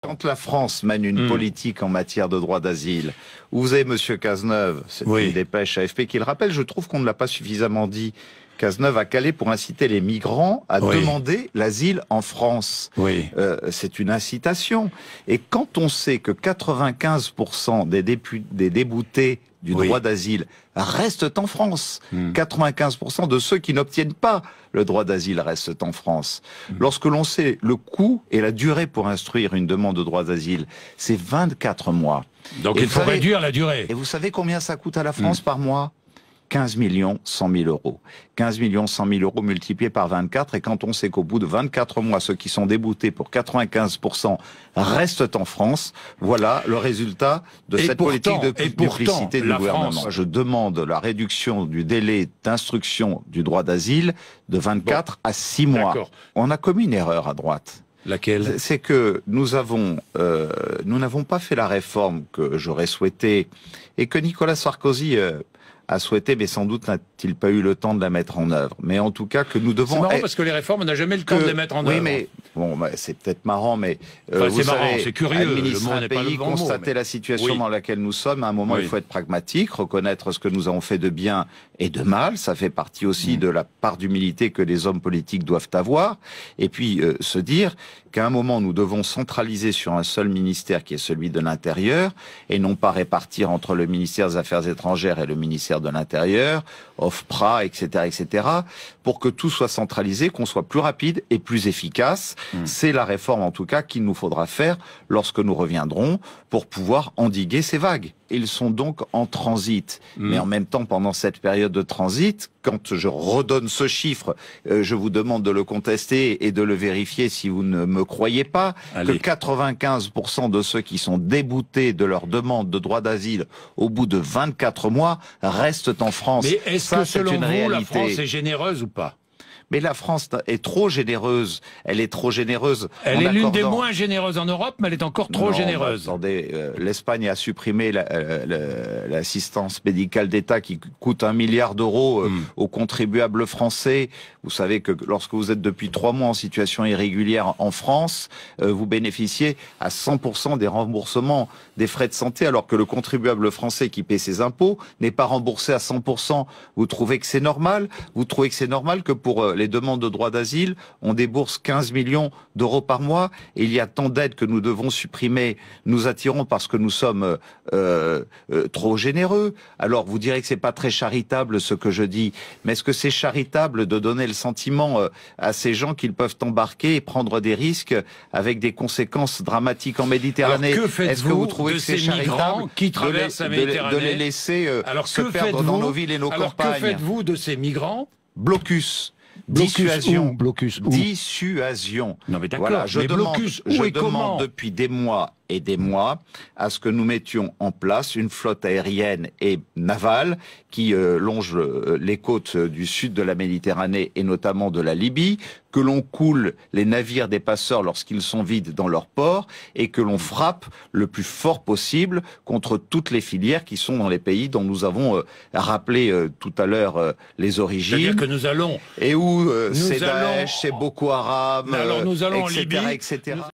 Quand la France mène une politique en matière de droit d'asile, où vous avez M. Cazeneuve, c'est une dépêche AFP qui le rappelle, je trouve qu'on ne l'a pas suffisamment dit. Cazeneuve a calé pour inciter les migrants à demander l'asile en France. C'est une incitation. Et quand on sait que 95% des déboutés du droit d'asile restent en France, 95% de ceux qui n'obtiennent pas le droit d'asile restent en France. Lorsque l'on sait le coût et la durée pour instruire une demande de droit d'asile, c'est 24 mois. Donc il faut réduire la durée. Et vous savez combien ça coûte à la France par mois ? 15 100 000 euros. 15 100 000 euros multipliés par 24, et quand on sait qu'au bout de 24 mois, ceux qui sont déboutés pour 95% restent en France, voilà le résultat de cette politique de duplicité du gouvernement. Je demande la réduction du délai d'instruction du droit d'asile de 24 à 6 mois. On a commis une erreur à droite. Laquelle? C'est que nous n'avons pas fait la réforme que j'aurais souhaité et que Nicolas Sarkozy a souhaité, mais sans doute n'a-t-il pas eu le temps de la mettre en œuvre. Mais en tout cas, que nous devons... C'est marrant parce que les réformes, on n'a jamais le temps de les mettre en œuvre. Oui, mais bon, c'est peut-être marrant, mais enfin, vous savez, c'est curieux. Administrer un pays, constater la situation dans laquelle nous sommes, à un moment, il faut être pragmatique, reconnaître ce que nous avons fait de bien et de mal. Ça fait partie aussi de la part d'humilité que les hommes politiques doivent avoir. Et puis, se dire qu'à un moment, nous devons centraliser sur un seul ministère qui est celui de l'Intérieur et non pas répartir entre le ministère des Affaires étrangères et le ministère de l'Intérieur, OFPRA, etc., pour que tout soit centralisé, qu'on soit plus rapide et plus efficace. C'est la réforme, en tout cas, qu'il nous faudra faire lorsque nous reviendrons pour pouvoir endiguer ces vagues. Ils sont donc en transit. Mais en même temps, pendant cette période de transit, quand je redonne ce chiffre, je vous demande de le contester et de le vérifier si vous ne me croyez pas, que 95% de ceux qui sont déboutés de leur demande de droit d'asile au bout de 24 mois restent en France. Mais est-ce que selon vous, la France est généreuse ou pas ? Mais la France est trop généreuse. Elle est trop généreuse. Elle est l'une des moins généreuses en Europe, mais elle est encore trop généreuse. Attendez, l'Espagne a supprimé l'assistance médicale d'État qui coûte 1 milliard d'euros aux contribuables français. Vous savez que lorsque vous êtes depuis 3 mois en situation irrégulière en France, vous bénéficiez à 100% des remboursements des frais de santé, alors que le contribuable français qui paie ses impôts n'est pas remboursé à 100%. Vous trouvez que c'est normal? Vous trouvez que c'est normal que pour les demandes de droit d'asile, on débourse 15 millions d'euros par mois et il y a tant d'aides que nous devons supprimer. Nous attirons parce que nous sommes trop généreux. Alors vous direz que c'est pas très charitable ce que je dis, mais est-ce que c'est charitable de donner le sentiment à ces gens qu'ils peuvent embarquer et prendre des risques avec des conséquences dramatiques en Méditerranée? Est-ce que vous trouvez que c'est charitable qui traversent la Méditerranée de les laisser se perdre dans nos villes et nos campagnes? Que faites-vous de ces migrants? Blocus. Dissuasion. Dissuasion. Non mais d'accord. Voilà, je demande depuis des mois et des mois à ce que nous mettions en place une flotte aérienne et navale qui longe les côtes du sud de la Méditerranée et notamment de la Libye, que l'on coule les navires des passeurs lorsqu'ils sont vides dans leur port et que l'on frappe le plus fort possible contre toutes les filières qui sont dans les pays dont nous avons rappelé tout à l'heure les origines. C'est-à-dire que nous allons... Et où c'est Daesh, c'est Boko Haram, nous allons en Libye, etc.